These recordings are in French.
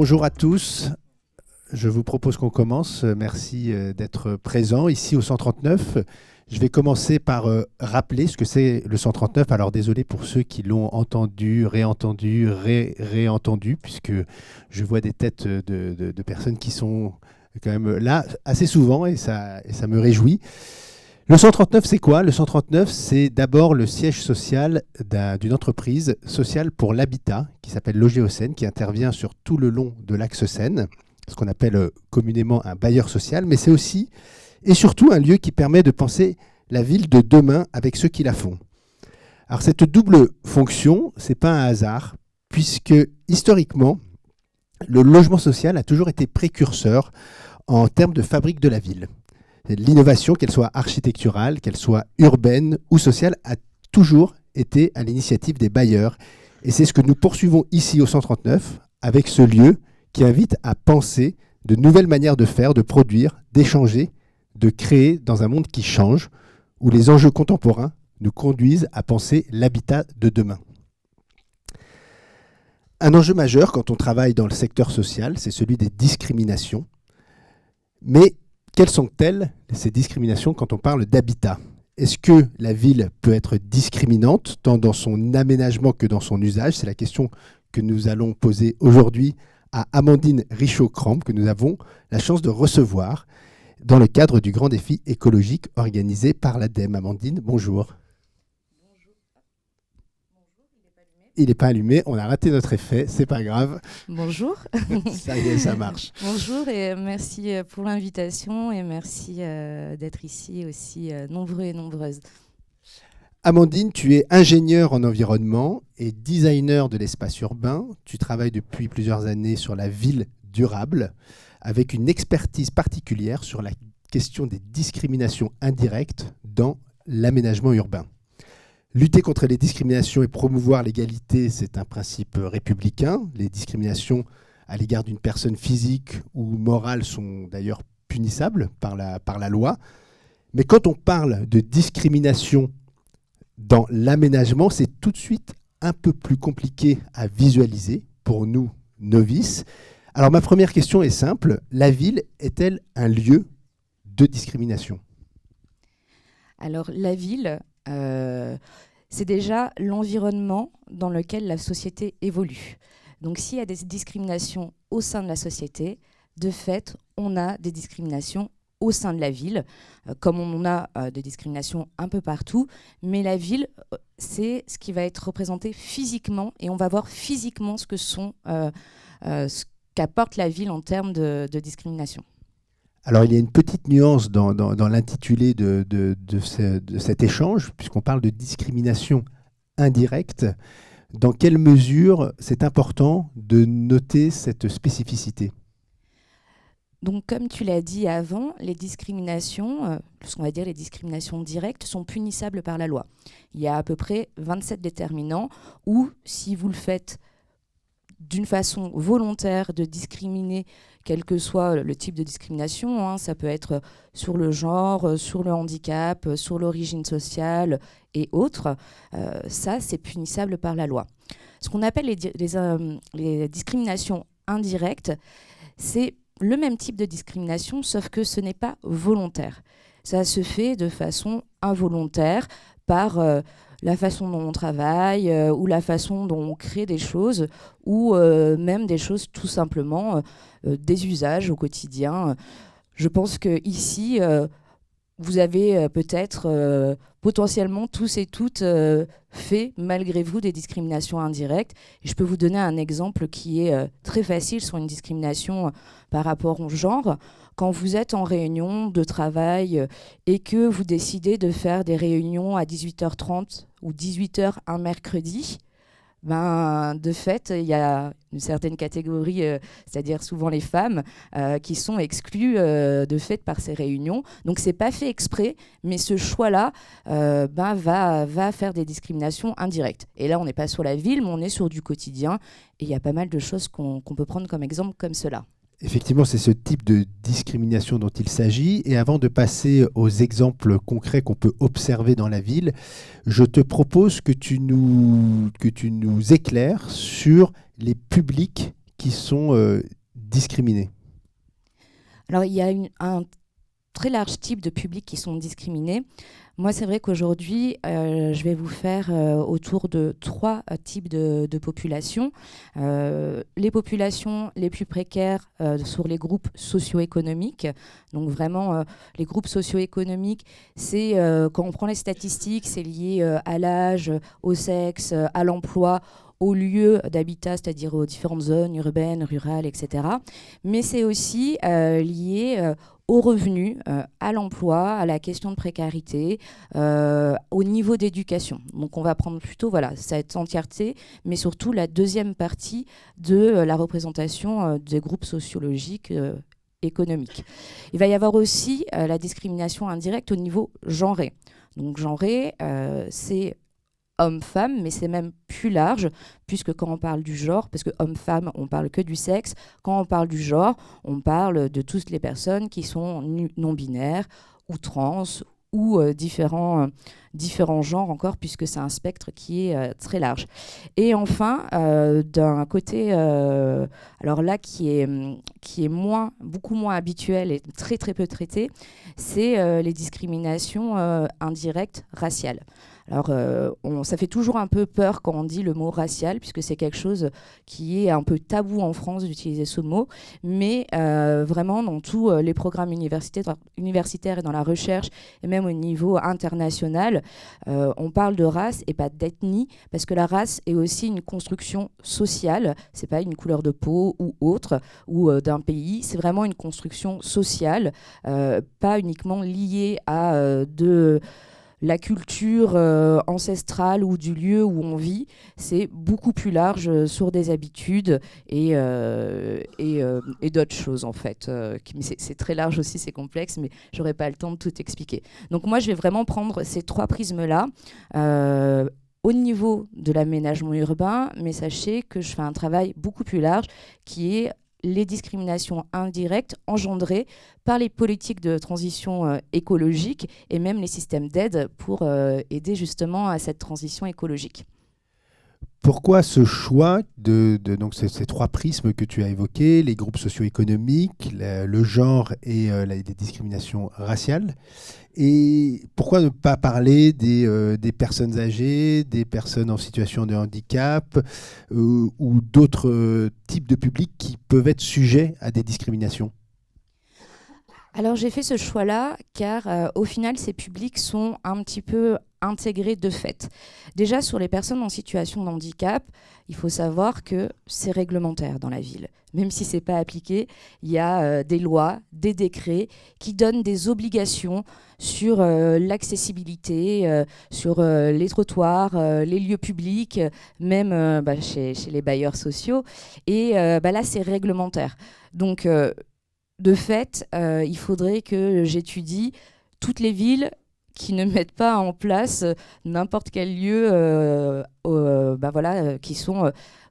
Bonjour à tous. Je vous propose qu'on commence. Merci d'être présents ici au 139. Je vais commencer par rappeler ce que c'est le 139. Alors désolé pour ceux qui l'ont entendu, réentendu, réentendu, puisque je vois des têtes de personnes qui sont quand même là assez souvent et ça me réjouit. Le 139, c'est quoi? Le 139, c'est d'abord le siège social d'une entreprise sociale pour l'habitat qui s'appelle Logéo-Seine, qui intervient sur tout le long de l'axe Seine, ce qu'on appelle communément un bailleur social, mais c'est aussi et surtout un lieu qui permet de penser la ville de demain avec ceux qui la font. Alors cette double fonction, c'est pas un hasard, puisque historiquement, le logement social a toujours été précurseur en termes de fabrique de la ville. L'innovation, qu'elle soit architecturale, qu'elle soit urbaine ou sociale, a toujours été à l'initiative des bailleurs. Et c'est ce que nous poursuivons ici au 139, avec ce lieu qui invite à penser de nouvelles manières de faire, de produire, d'échanger, de créer dans un monde qui change, où les enjeux contemporains nous conduisent à penser l'habitat de demain. Un enjeu majeur quand on travaille dans le secteur social, c'est celui des discriminations. Mais quelles sont-elles, ces discriminations, quand on parle d'habitat? Est-ce que la ville peut être discriminante, tant dans son aménagement que dans son usage? C'est la question que nous allons poser aujourd'hui à Amandine Richaud-Crampe, que nous avons la chance de recevoir dans le cadre du grand défi écologique organisé par l'ADEME. Amandine, bonjour. Il n'est pas allumé, on a raté notre effet, c'est pas grave. Bonjour. Ça y est, ça marche. Bonjour et merci pour l'invitation et merci d'être ici aussi nombreux et nombreuses. Amandine, tu es ingénieure en environnement et designer de l'espace urbain. Tu travailles depuis plusieurs années sur la ville durable avec une expertise particulière sur la question des discriminations indirectes dans l'aménagement urbain. Lutter contre les discriminations et promouvoir l'égalité, c'est un principe républicain. Les discriminations à l'égard d'une personne physique ou morale sont d'ailleurs punissables par la loi. Mais quand on parle de discrimination dans l'aménagement, c'est tout de suite un peu plus compliqué à visualiser pour nous, novices. Alors ma première question est simple. La ville est-elle un lieu de discrimination? Alors la ville... c'est déjà l'environnement dans lequel la société évolue. Donc s'il y a des discriminations au sein de la société, de fait, on a des discriminations au sein de la ville, comme on en a des discriminations un peu partout, mais la ville, c'est ce qui va être représenté physiquement, et on va voir physiquement ce qu'apporte la ville en termes de discrimination. Alors, il y a une petite nuance dans l'intitulé de cet échange, puisqu'on parle de discrimination indirecte. Dans quelle mesure c'est important de noter cette spécificité? Donc, comme tu l'as dit avant, les discriminations, ce qu'on va dire les discriminations directes, sont punissables par la loi. Il y a à peu près 27 déterminants où, si vous le faites d'une façon volontaire de discriminer, quel que soit le type de discrimination, ça peut être sur le genre, sur le handicap, sur l'origine sociale et autres, ça c'est punissable par la loi. Ce qu'on appelle les discriminations indirectes, c'est le même type de discrimination, sauf que ce n'est pas volontaire. Ça se fait de façon involontaire par la façon dont on travaille ou la façon dont on crée des choses ou même des choses tout simplement des usages au quotidien. Je pense qu'ici, vous avez peut-être potentiellement tous et toutes fait malgré vous des discriminations indirectes. Et je peux vous donner un exemple qui est très facile sur une discrimination par rapport au genre. Quand vous êtes en réunion de travail et que vous décidez de faire des réunions à 18h30 ou 18h un mercredi, de fait, il y a une certaine catégorie, c'est-à-dire souvent les femmes, qui sont exclues de fait par ces réunions. Donc, ce n'est pas fait exprès, mais ce choix-là va faire des discriminations indirectes. Et là, on n'est pas sur la ville, mais on est sur du quotidien. Et il y a pas mal de choses qu'on peut prendre comme exemple comme cela. Effectivement, c'est ce type de discrimination dont il s'agit. Et avant de passer aux exemples concrets qu'on peut observer dans la ville, je te propose que tu nous éclaires sur les publics qui sont discriminés? Alors, il y a un très large type de publics qui sont discriminés. Moi, c'est vrai qu'aujourd'hui, je vais vous faire autour de 3 types de populations. Les populations les plus précaires sur les groupes socio-économiques. Donc vraiment, les groupes socio-économiques, c'est quand on prend les statistiques, c'est lié à l'âge, au sexe, à l'emploi, aux lieux d'habitat, c'est-à-dire aux différentes zones urbaines, rurales, etc. Mais c'est aussi lié aux revenus, à l'emploi, à la question de précarité, au niveau d'éducation. Donc on va prendre plutôt cette entièreté, mais surtout la deuxième partie de la représentation des groupes sociologiques économiques. Il va y avoir aussi la discrimination indirecte au niveau genré. Donc genré, c'est homme-femme, mais c'est même plus large, puisque quand on parle du genre, parce que homme-femme, on parle que du sexe, quand on parle du genre, on parle de toutes les personnes qui sont non-binaires ou trans ou différents genres encore, puisque c'est un spectre qui est très large. Et enfin, d'un côté, alors là, qui est beaucoup moins habituel et très très peu traité, c'est les discriminations indirectes raciales. Alors, ça fait toujours un peu peur quand on dit le mot racial, puisque c'est quelque chose qui est un peu tabou en France d'utiliser ce mot, mais vraiment dans tous les programmes universitaires et dans la recherche, et même au niveau international, on parle de race et pas d'ethnie, parce que la race est aussi une construction sociale, c'est pas une couleur de peau ou autre, ou d'un pays, c'est vraiment une construction sociale, pas uniquement liée à de la culture ancestrale ou du lieu où on vit, c'est beaucoup plus large sur des habitudes et d'autres choses en fait. C'est très large aussi, c'est complexe, mais j'aurais pas le temps de tout expliquer. Donc moi, je vais vraiment prendre ces 3 prismes-là au niveau de l'aménagement urbain, mais sachez que je fais un travail beaucoup plus large qui est les discriminations indirectes engendrées par les politiques de transition écologique et même les systèmes d'aide pour aider justement à cette transition écologique. Pourquoi ce choix donc ces 3 prismes que tu as évoqués, les groupes socio-économiques, le genre et les discriminations raciales? Et pourquoi ne pas parler des personnes âgées, des personnes en situation de handicap ou d'autres types de publics qui peuvent être sujets à des discriminations? Alors j'ai fait ce choix-là car au final ces publics sont un petit peu intégrés de fait. Déjà sur les personnes en situation de handicap, il faut savoir que c'est réglementaire dans la ville. Même si ce n'est pas appliqué, il y a des lois, des décrets qui donnent des obligations sur l'accessibilité, sur les trottoirs, les lieux publics, même chez les bailleurs sociaux. Et là c'est réglementaire. Donc de fait, il faudrait que j'étudie toutes les villes qui ne mettent pas en place n'importe quel lieu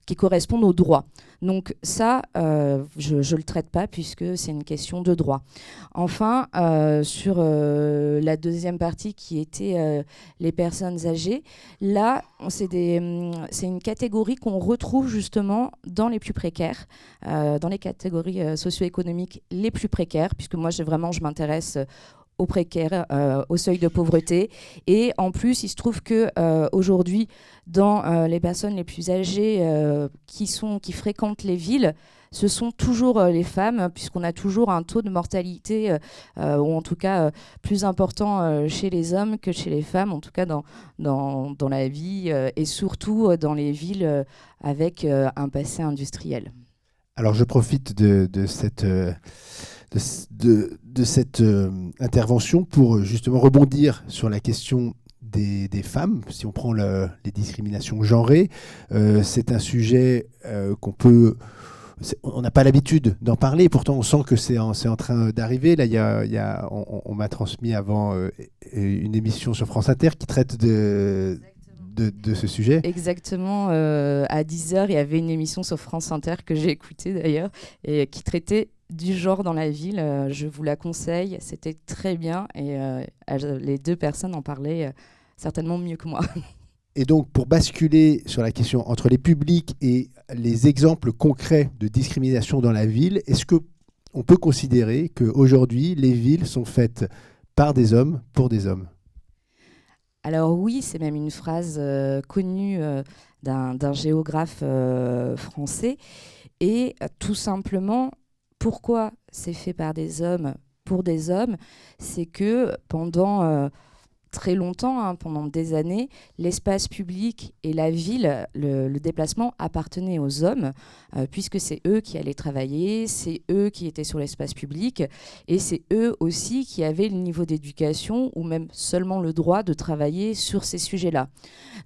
qui correspondent aux droits. Donc ça, je ne le traite pas puisque c'est une question de droit. Enfin, sur la deuxième partie qui était les personnes âgées, là, c'est une catégorie qu'on retrouve justement dans les plus précaires, dans les catégories socio-économiques les plus précaires, puisque moi, je m'intéresse aux précaires, au seuil de pauvreté. Et en plus, il se trouve que aujourd'hui, dans les personnes les plus âgées qui fréquentent les villes, ce sont toujours les femmes, puisqu'on a toujours un taux de mortalité, ou en tout cas plus important chez les hommes que chez les femmes, en tout cas dans la vie, et surtout dans les villes avec un passé industriel. Alors je profite de cette intervention pour justement rebondir sur la question des femmes. Si on prend les discriminations genrées, c'est un sujet on n'a pas l'habitude d'en parler, pourtant on sent que c'est en train d'arriver. Là, on m'a transmis avant une émission sur France Inter qui traite de ce sujet. Exactement, à 10h, il y avait une émission sur France Inter que j'ai écoutée d'ailleurs, et qui traitait du genre dans la ville. Je vous la conseille, c'était très bien, et les 2 personnes en parlaient certainement mieux que moi. Et donc, pour basculer sur la question entre les publics et les exemples concrets de discrimination dans la ville, est-ce qu'on peut considérer qu'aujourd'hui, les villes sont faites par des hommes pour des hommes? Alors oui, c'est même une phrase connue d'un géographe français. Et tout simplement, pourquoi c'est fait par des hommes pour des hommes? C'est que pendant très longtemps, hein, pendant des années, l'espace public et la ville, le déplacement appartenait aux hommes, puisque c'est eux qui allaient travailler, c'est eux qui étaient sur l'espace public, et c'est eux aussi qui avaient le niveau d'éducation ou même seulement le droit de travailler sur ces sujets-là.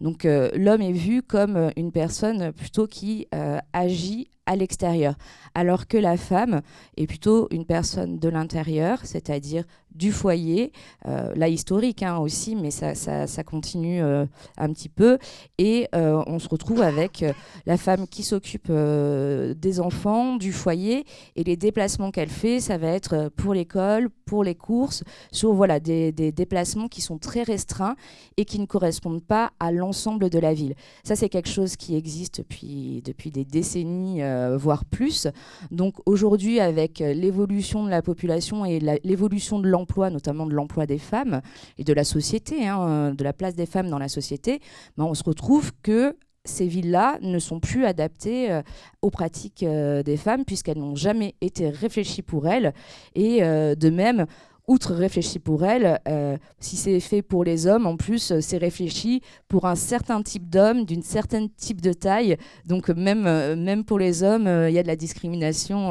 Donc l'homme est vu comme une personne plutôt qui agit à l'extérieur, alors que la femme est plutôt une personne de l'intérieur, c'est-à-dire du foyer, là historique hein, aussi, mais ça continue un petit peu, et on se retrouve avec la femme qui s'occupe des enfants, du foyer, et les déplacements qu'elle fait, ça va être pour l'école, pour les courses, sur voilà, des déplacements qui sont très restreints et qui ne correspondent pas à l'ensemble de la ville. Ça, c'est quelque chose qui existe depuis des décennies, voire plus. Donc aujourd'hui, avec l'évolution de la population et l'évolution de l'emploi, notamment de l'emploi des femmes et de la société, hein, de la place des femmes dans la société, ben, on se retrouve que ces villes-là ne sont plus adaptées aux pratiques des femmes puisqu'elles n'ont jamais été réfléchies pour elles. Et de même, outre réfléchi pour elles, si c'est fait pour les hommes, en plus, c'est réfléchi pour un certain type d'homme, d'une certaine type de taille. Donc même pour les hommes, il y a de la discrimination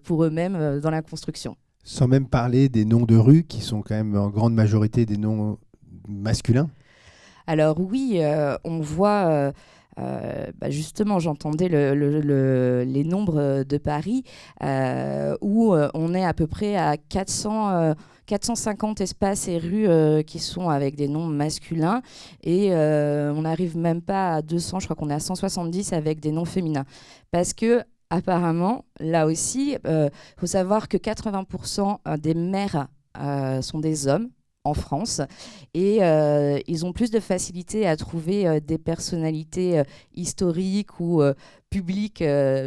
pour eux-mêmes dans la construction. Sans même parler des noms de rue qui sont quand même en grande majorité des noms masculins. Alors oui, on voit... justement, j'entendais les nombres de Paris où on est à peu près à 450 espaces et rues qui sont avec des noms masculins et on n'arrive même pas à 200, je crois qu'on est à 170 avec des noms féminins. Parce que apparemment, là aussi, faut savoir que 80% des maires sont des hommes en France et ils ont plus de facilité à trouver des personnalités historiques ou publiques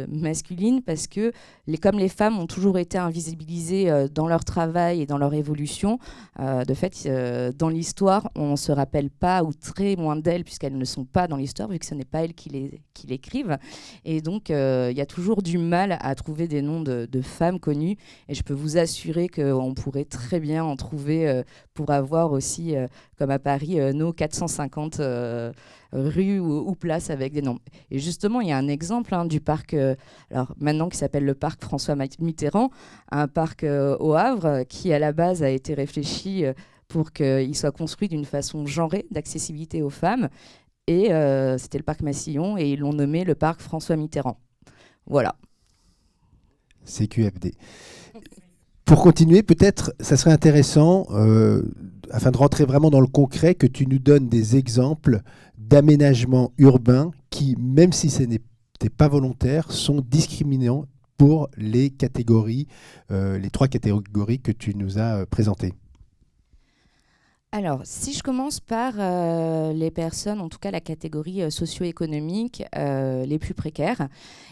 masculines parce que comme les femmes ont toujours été invisibilisées dans leur travail et dans leur évolution, de fait dans l'histoire on ne se rappelle pas ou très moins d'elles puisqu'elles ne sont pas dans l'histoire vu que ce n'est pas elles qui l'écrivent et donc il y a toujours du mal à trouver des noms de femmes connues et je peux vous assurer qu'on pourrait très bien en trouver pour avoir aussi, comme à Paris, nos 450 rues ou places avec des noms. Et justement, il y a un exemple du parc, alors maintenant qui s'appelle le parc François Mitterrand, un parc au Havre qui à la base a été réfléchi pour qu'il soit construit d'une façon genrée, d'accessibilité aux femmes. Et c'était le parc Massillon et ils l'ont nommé le parc François Mitterrand. Voilà. CQFD. Pour continuer, peut-être, ça serait intéressant, afin de rentrer vraiment dans le concret, que tu nous donnes des exemples d'aménagements urbains qui, même si ce n'était pas volontaire, sont discriminants pour les catégories, les trois catégories que tu nous as présentées. Alors, si je commence par les personnes, en tout cas la catégorie socio-économique les plus précaires,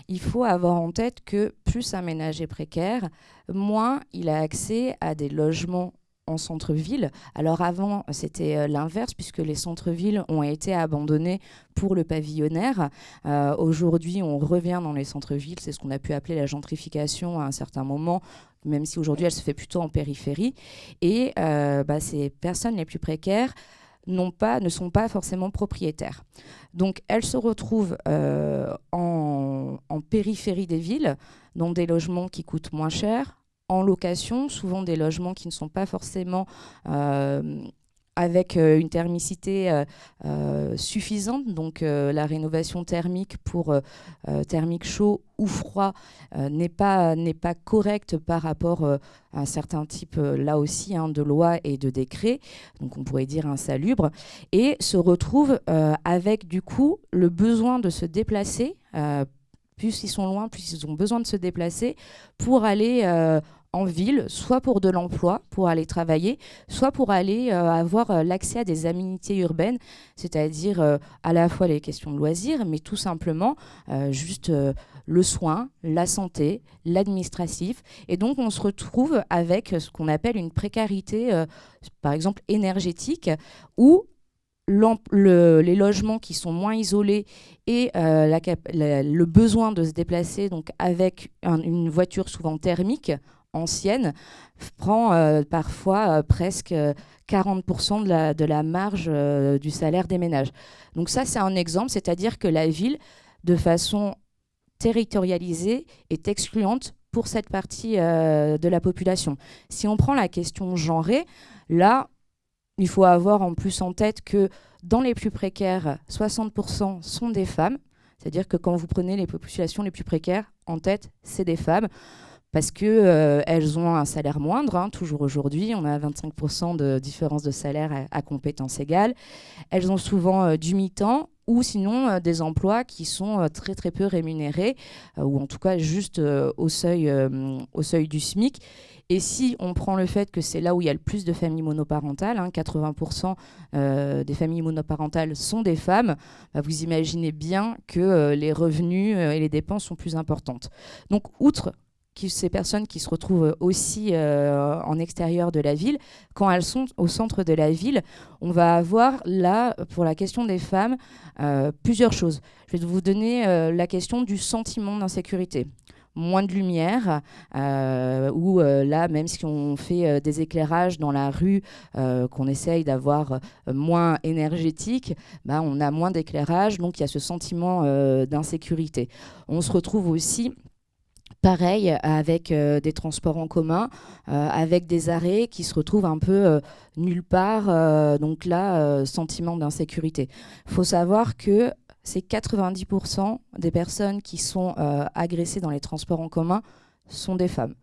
il faut avoir en tête que plus un ménage est précaire, moins il a accès à des logements en centre-ville. Alors avant, c'était l'inverse puisque les centres-villes ont été abandonnés pour le pavillonnaire. Aujourd'hui, on revient dans les centres-villes, c'est ce qu'on a pu appeler la gentrification à un certain moment, même si aujourd'hui elle se fait plutôt en périphérie. Et ces personnes les plus précaires ne sont pas forcément propriétaires. Donc elles se retrouvent en périphérie des villes, dans des logements qui coûtent moins cher, en location, souvent des logements qui ne sont pas forcément avec une thermicité suffisante. Donc la rénovation thermique pour thermique chaud ou froid n'est pas correcte par rapport à un certain type, là aussi, de loi et de décret. Donc on pourrait dire insalubre. Et se retrouvent avec du coup le besoin de se déplacer plus ils sont loin, plus ils ont besoin de se déplacer pour aller en ville, soit pour de l'emploi, pour aller travailler, soit pour aller avoir l'accès à des aménités urbaines, c'est-à-dire à la fois les questions de loisirs, mais tout simplement juste le soin, la santé, l'administratif. Et donc, on se retrouve avec ce qu'on appelle une précarité, par exemple énergétique, où les logements qui sont moins isolés et le besoin de se déplacer donc avec une voiture souvent thermique ancienne prend parfois presque 40% de la marge du salaire des ménages. Donc ça, c'est un exemple, c'est-à-dire que la ville, de façon territorialisée, est excluante pour cette partie de la population. Si on prend la question genrée, là, il faut avoir en plus en tête que dans les plus précaires, 60% sont des femmes. C'est-à-dire que quand vous prenez les populations les plus précaires, en tête, c'est des femmes. Parce qu'elles ont un salaire moindre, hein, toujours aujourd'hui. On a 25% de différence de salaire à compétences égales. Elles ont souvent du mi-temps ou sinon des emplois qui sont très très peu rémunérés, ou en tout cas juste au seuil du SMIC. Et si on prend le fait que c'est là où il y a le plus de familles monoparentales, hein, 80% des familles monoparentales sont des femmes, bah vous imaginez bien que les revenus et les dépenses sont plus importantes. Donc, outre ces personnes qui se retrouvent aussi en extérieur de la ville, quand elles sont au centre de la ville, on va avoir là, pour la question des femmes, plusieurs choses. Je vais vous donner la question du sentiment d'insécurité. Moins de lumière, ou là, même si on fait des éclairages dans la rue, qu'on essaye d'avoir moins énergétique, bah, on a moins d'éclairage, donc il y a ce sentiment d'insécurité. On se retrouve aussi pareil avec des transports en commun, avec des arrêts qui se retrouvent un peu nulle part, donc là, sentiment d'insécurité. Il faut savoir que c'est 90% des personnes qui sont agressées dans les transports en commun sont des femmes.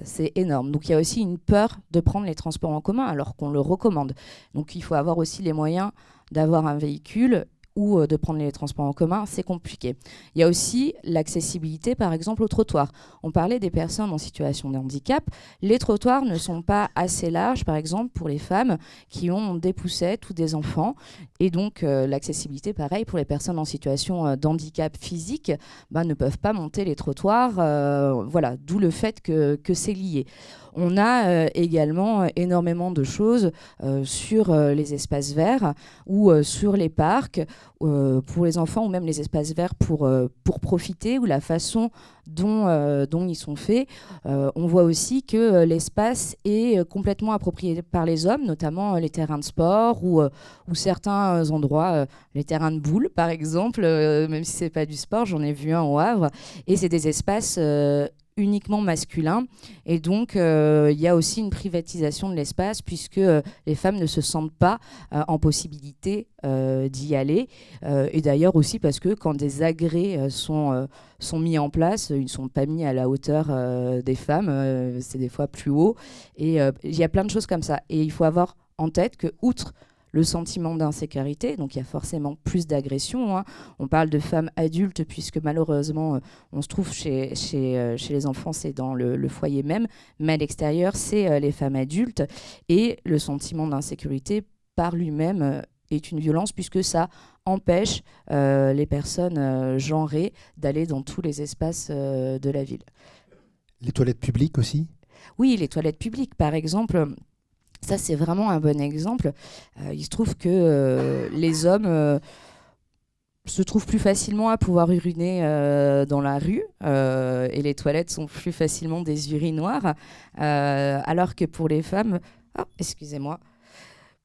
C'est énorme. Donc il y a aussi une peur de prendre les transports en commun alors qu'on le recommande. Donc il faut avoir aussi les moyens d'avoir un véhicule ou de prendre les transports en commun, c'est compliqué. Il y a aussi l'accessibilité, par exemple, aux trottoirs. On parlait des personnes en situation de handicap. Les trottoirs ne sont pas assez larges, par exemple, pour les femmes qui ont des poussettes ou des enfants. Et donc, l'accessibilité, pareil, pour les personnes en situation d'handicap physique, bah, ne peuvent pas monter les trottoirs. Voilà, d'où le fait que c'est lié. On a également énormément de choses sur les espaces verts ou sur les parcs pour les enfants, ou même les espaces verts pour profiter, ou la façon dont ils sont faits. On voit aussi que l'espace est complètement approprié par les hommes, notamment les terrains de sport ou certains endroits, les terrains de boules par exemple, même si c'est pas du sport, j'en ai vu un au Havre, et c'est des espaces uniquement masculin, et donc il y a aussi une privatisation de l'espace puisque les femmes ne se sentent pas en possibilité d'y aller, et d'ailleurs aussi parce que quand des agrès sont mis en place, ils ne sont pas mis à la hauteur des femmes, c'est des fois plus haut, et il y a plein de choses comme ça, et il faut avoir en tête que, outre le sentiment d'insécurité, donc il y a forcément plus d'agressions, hein. On parle de femmes adultes puisque malheureusement on se trouve chez les enfants, c'est dans le foyer même, mais à l'extérieur c'est les femmes adultes, et le sentiment d'insécurité par lui-même est une violence puisque ça empêche les personnes genrées d'aller dans tous les espaces de la ville. Les toilettes publiques aussi ? Oui, les toilettes publiques par exemple. Ça, c'est vraiment un bon exemple. Il se trouve que les hommes se trouvent plus facilement à pouvoir uriner dans la rue, et les toilettes sont plus facilement des urinoirs, alors que pour les femmes... Oh, excusez-moi.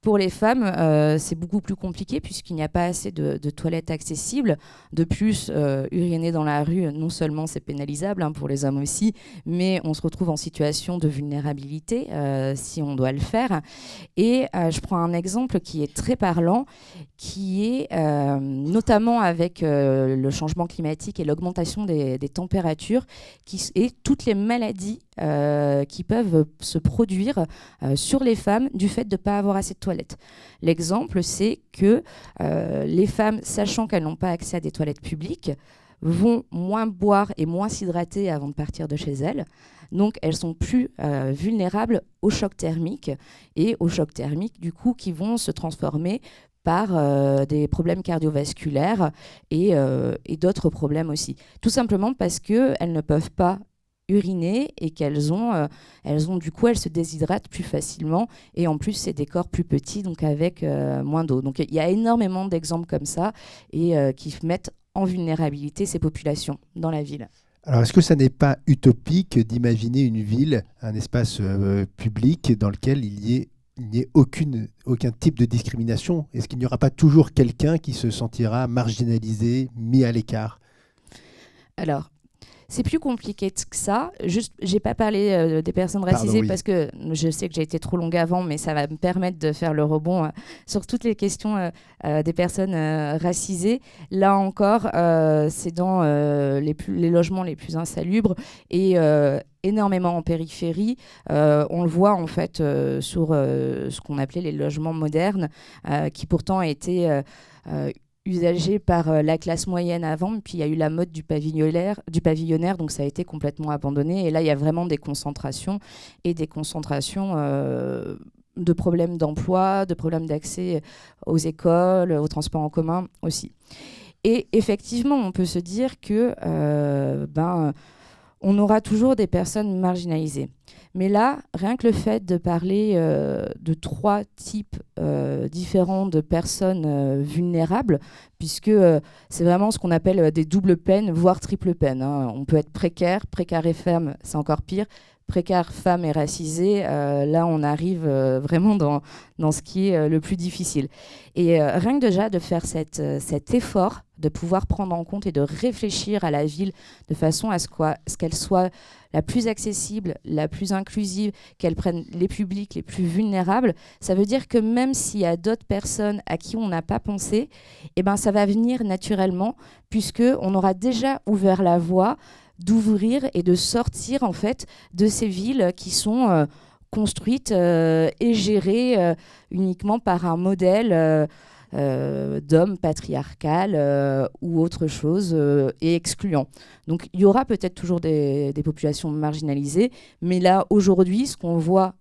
Pour les femmes, c'est beaucoup plus compliqué puisqu'il n'y a pas assez de toilettes accessibles. De plus, uriner dans la rue, non seulement c'est pénalisable, hein, pour les hommes aussi, mais on se retrouve en situation de vulnérabilité si on doit le faire. Et je prends un exemple qui est très parlant, qui est notamment avec le changement climatique et l'augmentation des températures et toutes les maladies qui peuvent se produire sur les femmes du fait de ne pas avoir assez de toilettes. L'exemple, c'est que les femmes, sachant qu'elles n'ont pas accès à des toilettes publiques, vont moins boire et moins s'hydrater avant de partir de chez elles. Donc, elles sont plus vulnérables au choc thermique et aux chocs thermiques, du coup, qui vont se transformer par des problèmes cardiovasculaires et d'autres problèmes aussi. Tout simplement parce qu'elles ne peuvent pas uriner et du coup, elles se déshydratent plus facilement et en plus, c'est des corps plus petits, donc avec moins d'eau. Donc, il y a énormément d'exemples comme ça et qui mettent en vulnérabilité ces populations dans la ville. Alors, est-ce que ça n'est pas utopique d'imaginer une ville, un espace public dans lequel il n'y ait aucun type de discrimination? Est-ce qu'il n'y aura pas toujours quelqu'un qui se sentira marginalisé, mis à l'écart? Alors, c'est plus compliqué que ça. Juste, j'ai pas parlé des personnes Pardon, racisées oui. parce que je sais que j'ai été trop longue avant, mais ça va me permettre de faire le rebond sur toutes les questions des personnes racisées. Là encore, c'est dans les logements les plus insalubres et énormément en périphérie. On le voit en fait sur ce qu'on appelait les logements modernes, qui pourtant étaient usagé par la classe moyenne avant, puis il y a eu la mode du pavillonnaire, donc ça a été complètement abandonné. Et là, il y a vraiment des concentrations de problèmes d'emploi, de problèmes d'accès aux écoles, aux transports en commun aussi. Et effectivement, on peut se dire que on aura toujours des personnes marginalisées. Mais là, rien que le fait de parler de 3 types différents de personnes vulnérables, puisque c'est vraiment ce qu'on appelle des doubles peines, voire triple peines, hein. On peut être précaire et femme, c'est encore pire. Précaire, femme et racisée, là on arrive vraiment dans ce qui est le plus difficile. Et rien que déjà de faire cet effort, de pouvoir prendre en compte et de réfléchir à la ville de façon à ce qu'elle soit la plus accessible, la plus inclusive, qu'elle prenne les publics les plus vulnérables, ça veut dire que même s'il y a d'autres personnes à qui on n'a pas pensé, eh ben, ça va venir naturellement puisqu'on aura déjà ouvert la voie d'ouvrir et de sortir en fait de ces villes qui sont construites et gérées uniquement par un modèle d'homme patriarcal ou autre chose et excluant. Donc il y aura peut-être toujours des populations marginalisées, mais là aujourd'hui ce qu'on voit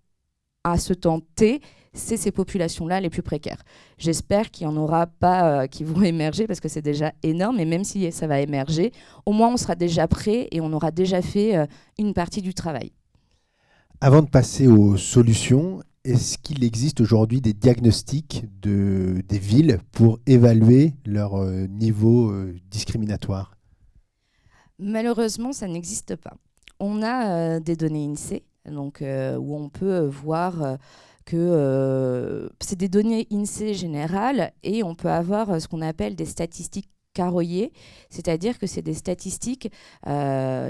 à ce temps T, c'est ces populations-là les plus précaires. J'espère qu'il n'y en aura pas qui vont émerger parce que c'est déjà énorme, et même si ça va émerger, au moins on sera déjà prêt et on aura déjà fait une partie du travail. Avant de passer aux solutions, est-ce qu'il existe aujourd'hui des diagnostics des villes pour évaluer leur niveau discriminatoire? Malheureusement, ça n'existe pas. On a des données INSEE, donc, où on peut voir que c'est des données INSEE générales et on peut avoir ce qu'on appelle des statistiques carroyées, c'est-à-dire que c'est des statistiques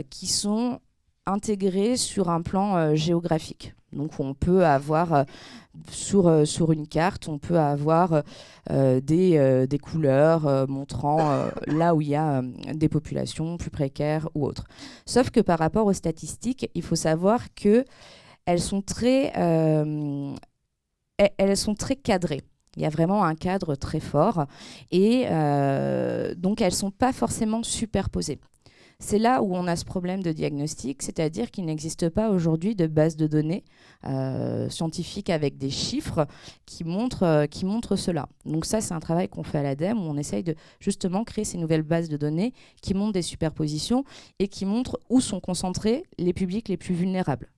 qui sont intégrées sur un plan géographique. Donc on peut avoir sur une carte, on peut avoir des couleurs montrant là où il y a des populations plus précaires ou autres. Sauf que par rapport aux statistiques, il faut savoir que elles sont très cadrées. Il y a vraiment un cadre très fort et donc elles ne sont pas forcément superposées. C'est là où on a ce problème de diagnostic, c'est-à-dire qu'il n'existe pas aujourd'hui de base de données scientifiques avec des chiffres qui montrent cela. Donc ça, c'est un travail qu'on fait à l'ADEME où on essaye de justement créer ces nouvelles bases de données qui montrent des superpositions et qui montrent où sont concentrés les publics les plus vulnérables.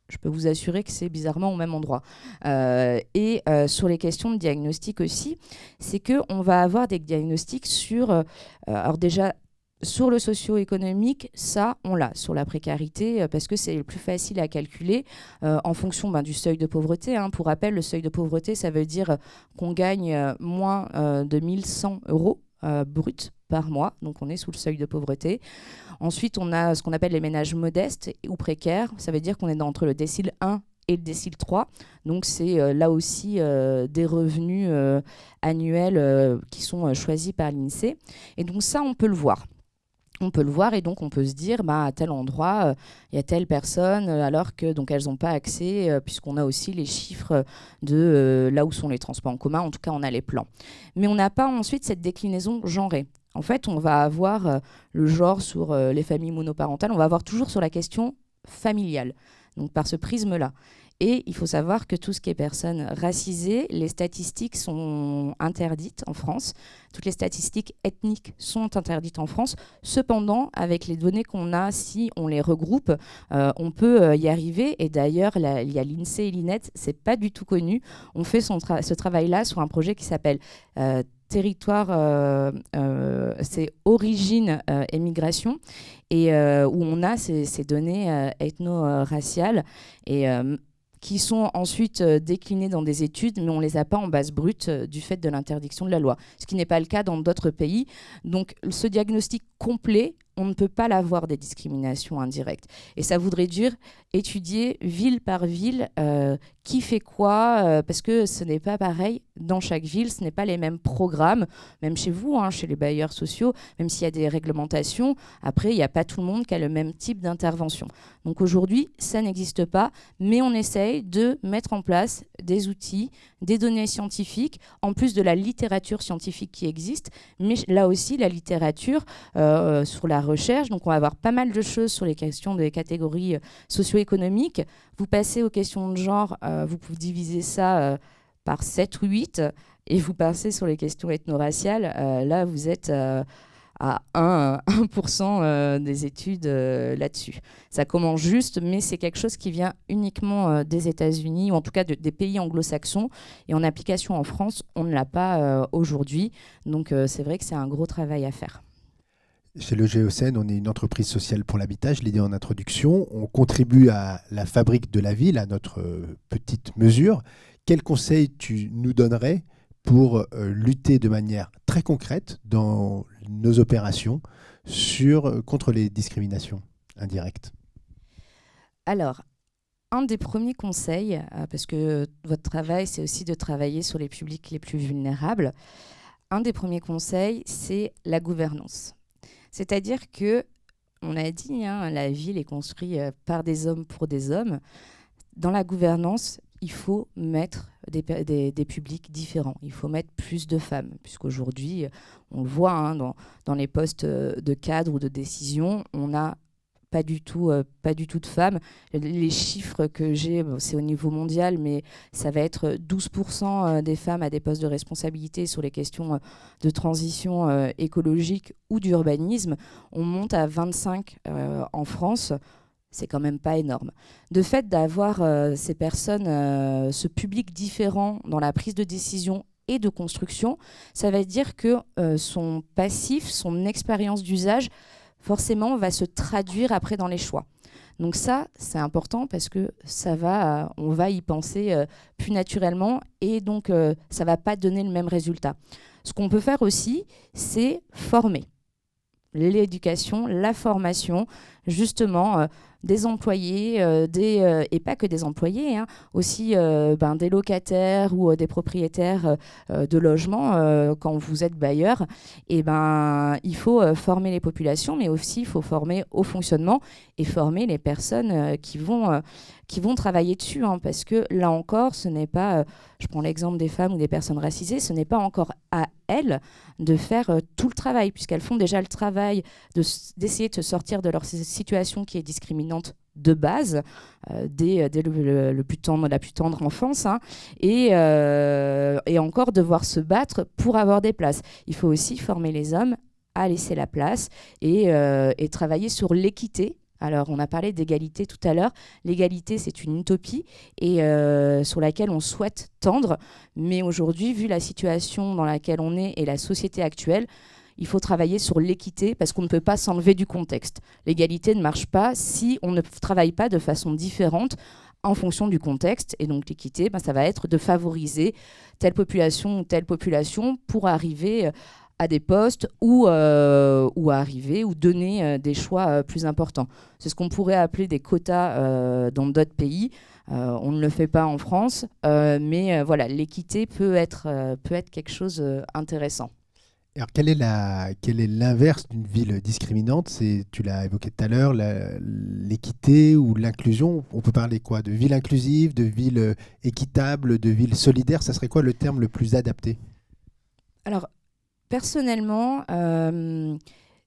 Je peux vous assurer que c'est bizarrement au même endroit. Sur les questions de diagnostic aussi, c'est qu'on va avoir des diagnostics sur... alors déjà, sur le socio-économique, ça, on l'a. Sur la précarité, parce que c'est le plus facile à calculer en fonction du seuil de pauvreté. Hein. Pour rappel, le seuil de pauvreté, ça veut dire qu'on gagne moins de 1100 euros bruts par mois. Donc, on est sous le seuil de pauvreté. Ensuite, on a ce qu'on appelle les ménages modestes ou précaires. Ça veut dire qu'on est entre le décile 1 et le décile 3. Donc, c'est là aussi des revenus annuels qui sont choisis par l'INSEE. Et donc, ça, on peut le voir. on peut le voir et donc on peut se dire à tel endroit il y a telle personne alors que donc elles n'ont pas accès puisqu'on a aussi les chiffres de là où sont les transports en commun, en tout cas on a les plans. Mais on n'a pas ensuite cette déclinaison genrée. En fait, on va avoir le genre sur les familles monoparentales, on va avoir toujours sur la question familiale, donc par ce prisme-là. Et il faut savoir que tout ce qui est personnes racisées, les statistiques sont interdites en France. Toutes les statistiques ethniques sont interdites en France. Cependant, avec les données qu'on a, si on les regroupe, on peut y arriver. Et d'ailleurs, il y a l'INSEE et l'INET, c'est pas du tout connu. On fait ce travail-là sur un projet qui s'appelle territoire, c'est origine et migration, et où on a ces données ethno-raciales et qui sont ensuite déclinées dans des études, mais on ne les a pas en base brute du fait de l'interdiction de la loi, ce qui n'est pas le cas dans d'autres pays. Donc ce diagnostic complet, on ne peut pas l'avoir des discriminations indirectes. Et ça voudrait dire étudier ville par ville qui fait quoi, parce que ce n'est pas pareil dans chaque ville, ce n'est pas les mêmes programmes, même chez vous, chez les bailleurs sociaux, même s'il y a des réglementations, après, il n'y a pas tout le monde qui a le même type d'intervention. Donc aujourd'hui, ça n'existe pas, mais on essaye de mettre en place des outils, des données scientifiques, en plus de la littérature scientifique qui existe, mais là aussi, la littérature sur la recherche. Donc, on va avoir pas mal de choses sur les questions des catégories socio-économiques. Vous passez aux questions de genre, vous pouvez diviser ça par 7 ou 8, et vous passez sur les questions ethno-raciales. Là, vous êtes à 1% des études là-dessus. Ça commence juste, mais c'est quelque chose qui vient uniquement des États-Unis, ou en tout cas des pays anglo-saxons. Et en application en France, on ne l'a pas aujourd'hui. Donc, c'est vrai que c'est un gros travail à faire. Chez le Géocène, on est une entreprise sociale pour l'habitat, je l'ai dit en introduction. On contribue à la fabrique de la ville, à notre petite mesure. Quels conseils tu nous donnerais pour lutter de manière très concrète dans nos opérations contre les discriminations indirectes? Alors, un des premiers conseils, parce que votre travail, c'est aussi de travailler sur les publics les plus vulnérables, un des premiers conseils, c'est la gouvernance. C'est-à-dire que, on a dit, la ville est construite par des hommes pour des hommes. Dans la gouvernance, il faut mettre des publics différents. Il faut mettre plus de femmes, puisqu'aujourd'hui, on le voit dans les postes de cadre ou de décision, on n'a pas du tout de femmes. Les chiffres que j'ai, c'est au niveau mondial, mais ça va être 12% des femmes à des postes de responsabilité sur les questions de transition écologique ou d'urbanisme. On monte à 25 en France. C'est quand même pas énorme. De fait d'avoir ces personnes, ce public différent dans la prise de décision et de construction, ça va dire que son passif, son expérience d'usage, forcément, va se traduire après dans les choix. Donc ça, c'est important parce que on va y penser plus naturellement et donc ça va pas donner le même résultat. Ce qu'on peut faire aussi, c'est former. L'éducation, la formation, justement, des employés, et pas que des employés, aussi des locataires ou des propriétaires de logements, quand vous êtes bailleur, il faut former les populations, mais aussi il faut former au fonctionnement et former les personnes qui vont travailler dessus, parce que là encore, ce n'est pas, je prends l'exemple des femmes ou des personnes racisées, ce n'est pas encore à elles de faire tout le travail, puisqu'elles font déjà le travail d'essayer de se sortir de leur situation qui est discriminante de base, dès la plus tendre enfance, et encore devoir se battre pour avoir des places. Il faut aussi former les hommes à laisser la place et travailler sur l'équité. Alors, on a parlé d'égalité tout à l'heure. L'égalité, c'est une utopie et sur laquelle on souhaite tendre. Mais aujourd'hui, vu la situation dans laquelle on est et la société actuelle, il faut travailler sur l'équité parce qu'on ne peut pas s'enlever du contexte. L'égalité ne marche pas si on ne travaille pas de façon différente en fonction du contexte. Et donc, l'équité, ça va être de favoriser telle population ou telle population pour arriver à des postes ou arriver ou donner des choix plus importants. C'est ce qu'on pourrait appeler des quotas dans d'autres pays. On ne le fait pas en France, mais voilà, l'équité peut être quelque chose d'intéressant. Alors, quel est l'inverse d'une ville discriminante? Tu l'as évoqué tout à l'heure, l'équité ou l'inclusion. On peut parler quoi? De ville inclusive, de ville équitable, de ville solidaire? Ça serait quoi le terme le plus adapté? Alors, personnellement,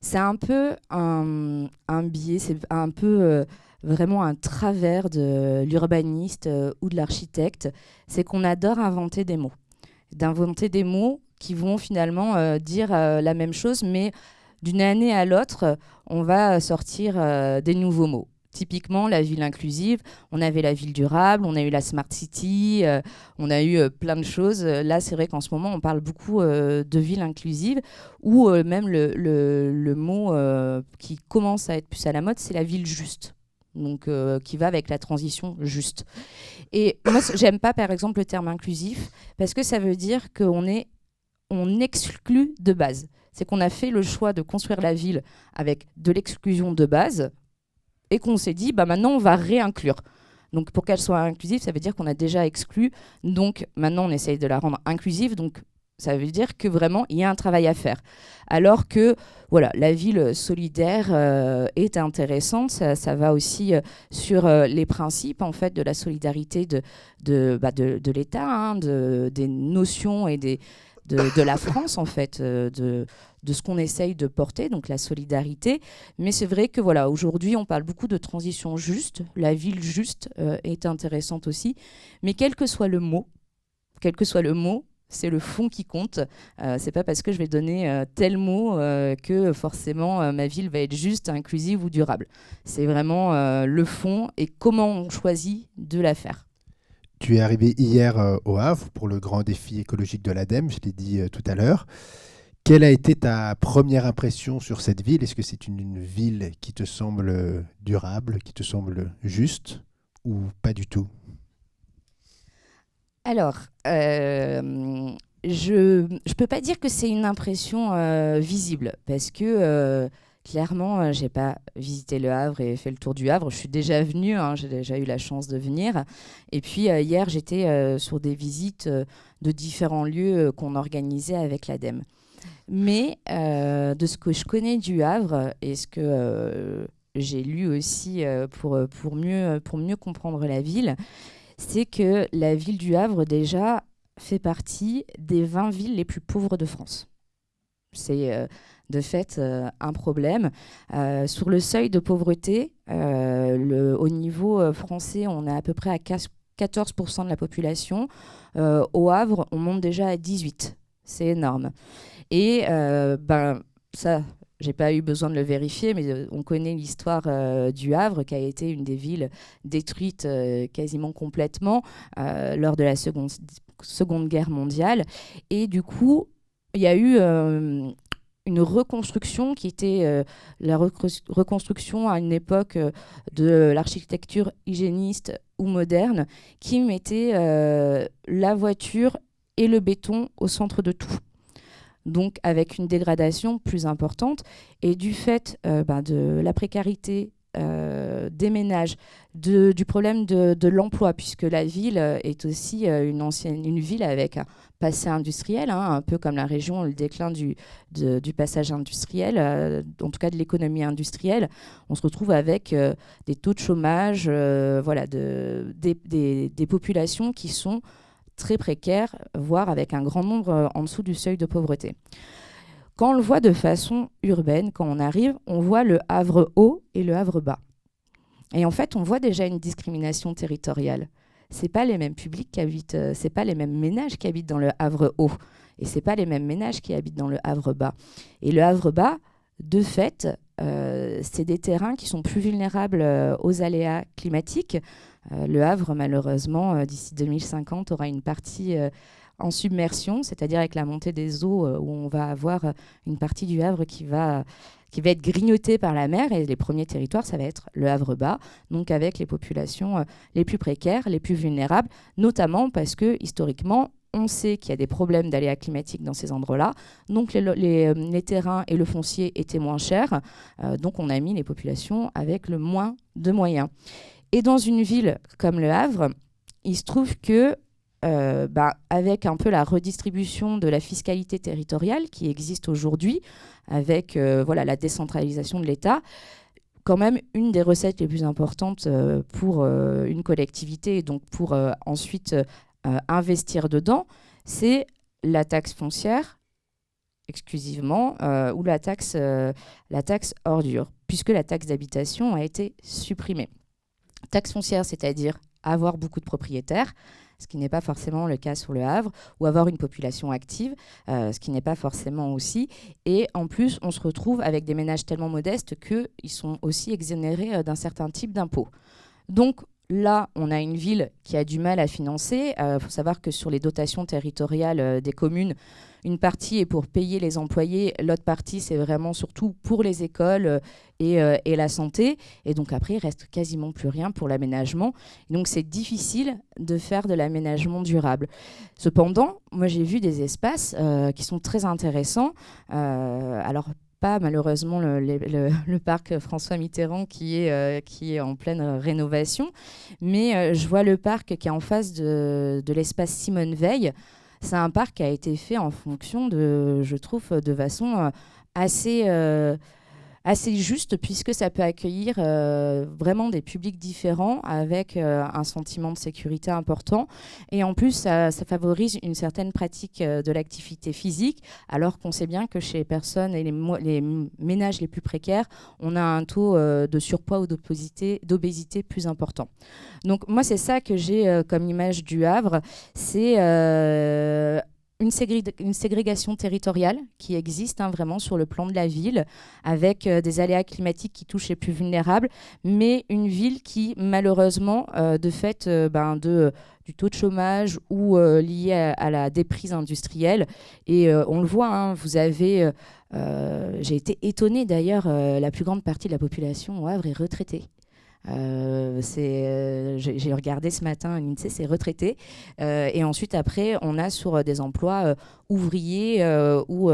c'est un peu un biais, c'est un peu vraiment un travers de l'urbaniste ou de l'architecte. C'est qu'on adore inventer des mots. D'inventer des mots qui vont finalement dire la même chose, mais d'une année à l'autre, on va sortir des nouveaux mots. Typiquement, la ville inclusive, on avait la ville durable, on a eu la smart city, on a eu plein de choses. Là, c'est vrai qu'en ce moment, on parle beaucoup de ville inclusive, ou même le mot qui commence à être plus à la mode, c'est la ville juste. Donc, qui va avec la transition juste. Et moi, j'aime pas, par exemple, le terme inclusif, parce que ça veut dire on exclut de base. C'est qu'on a fait le choix de construire la ville avec de l'exclusion de base, et qu'on s'est dit, bah maintenant, on va réinclure. Donc, pour qu'elle soit inclusive, ça veut dire qu'on a déjà exclu. Donc, maintenant, on essaye de la rendre inclusive. Donc, ça veut dire que vraiment, il y a un travail à faire. Alors que, voilà, la ville solidaire est intéressante. Ça va aussi sur les principes, en fait, de la solidarité de l'État, hein, des notions et de la France, en fait, de ce qu'on essaye de porter, donc la solidarité. Mais c'est vrai que voilà, aujourd'hui, on parle beaucoup de transition juste. La ville juste est intéressante aussi. Mais quel que soit le mot, c'est le fond qui compte. C'est pas parce que je vais donner tel mot que forcément ma ville va être juste, inclusive ou durable. C'est vraiment le fond et comment on choisit de la faire. Tu es arrivé hier au Havre pour le grand défi écologique de l'ADEME, je l'ai dit tout à l'heure. Quelle a été ta première impression sur cette ville? Est-ce que c'est une ville qui te semble durable, qui te semble juste ou pas du tout? Alors, je peux pas dire que c'est une impression visible parce que clairement, j'ai pas visité le Havre et fait le tour du Havre. Je suis déjà venue, hein, j'ai déjà eu la chance de venir. Et puis hier, j'étais sur des visites de différents lieux qu'on organisait avec l'ADEME. Mais de ce que je connais du Havre et ce que j'ai lu aussi pour mieux comprendre la ville, c'est que la ville du Havre, déjà, fait partie des 20 villes les plus pauvres de France. C'est de fait un problème. Sur le seuil de pauvreté, au niveau français, on est à peu près à 14% de la population. Au Havre, on monte déjà à 18%. C'est énorme. Et ça, j'ai pas eu besoin de le vérifier, mais on connaît l'histoire du Havre, qui a été une des villes détruites quasiment complètement lors de la seconde Guerre mondiale. Et du coup, il y a eu une reconstruction qui était la reconstruction à une époque de l'architecture hygiéniste ou moderne, qui mettait la voiture et le béton au centre de tout. Donc avec une dégradation plus importante. Et du fait de la précarité des ménages, du problème de l'emploi, puisque la ville est aussi une ville avec un passé industriel, hein, un peu comme la région, le déclin du passage industriel, en tout cas de l'économie industrielle. On se retrouve avec des taux de chômage, des populations qui sont très précaires, voire avec un grand nombre en dessous du seuil de pauvreté. Quand on le voit de façon urbaine, quand on arrive, on voit le Havre haut et le Havre bas. Et en fait, on voit déjà une discrimination territoriale. C'est pas les mêmes publics qui habitent, c'est pas les mêmes ménages qui habitent dans le Havre haut, et c'est pas les mêmes ménages qui habitent dans le Havre bas. Et le Havre bas, de fait, c'est des terrains qui sont plus vulnérables aux aléas climatiques. Le Havre, malheureusement, d'ici 2050, aura une partie en submersion, c'est-à-dire avec la montée des eaux, où on va avoir une partie du Havre qui va être grignotée par la mer. Et les premiers territoires, ça va être le Havre bas, donc avec les populations les plus précaires, les plus vulnérables, notamment parce que, historiquement, on sait qu'il y a des problèmes d'aléas climatiques dans ces endroits-là. Donc les terrains et le foncier étaient moins chers. Donc on a mis les populations avec le moins de moyens. Et dans une ville comme Le Havre, il se trouve que avec un peu la redistribution de la fiscalité territoriale qui existe aujourd'hui, avec la décentralisation de l'État, quand même une des recettes les plus importantes pour une collectivité, et donc pour ensuite investir dedans, c'est la taxe foncière exclusivement ou la taxe ordure, puisque la taxe d'habitation a été supprimée. Taxe foncière, c'est-à-dire avoir beaucoup de propriétaires, ce qui n'est pas forcément le cas sur le Havre, ou avoir une population active, ce qui n'est pas forcément aussi. Et en plus, on se retrouve avec des ménages tellement modestes qu'ils sont aussi exonérés d'un certain type d'impôts. Donc là, on a une ville qui a du mal à financer. Faut savoir que sur les dotations territoriales des communes, une partie est pour payer les employés, l'autre partie, c'est vraiment surtout pour les écoles et la santé. Et donc après, il reste quasiment plus rien pour l'aménagement. Donc c'est difficile de faire de l'aménagement durable. Cependant, moi j'ai vu des espaces qui sont très intéressants. Alors pas malheureusement le parc François Mitterrand qui est en pleine rénovation, mais je vois le parc qui est en face de l'espace Simone Veil. C'est un parc qui a été fait en fonction je trouve, de façon assez juste, puisque ça peut accueillir vraiment des publics différents avec un sentiment de sécurité important. Et en plus, ça favorise une certaine pratique de l'activité physique, alors qu'on sait bien que chez les personnes et les ménages les plus précaires, on a un taux de surpoids ou d'obésité plus important. Donc moi, c'est ça que j'ai comme image du Havre, c'est une ségrégation territoriale qui existe vraiment sur le plan de la ville, avec des aléas climatiques qui touchent les plus vulnérables, mais une ville qui, malheureusement, de fait du taux de chômage ou lié à la déprise industrielle, et on le voit, vous avez... j'ai été étonnée d'ailleurs, la plus grande partie de la population au Havre est retraitée. J'ai regardé ce matin, l'INSEE, c'est retraité. Et ensuite, après, on a sur des emplois ouvriers ou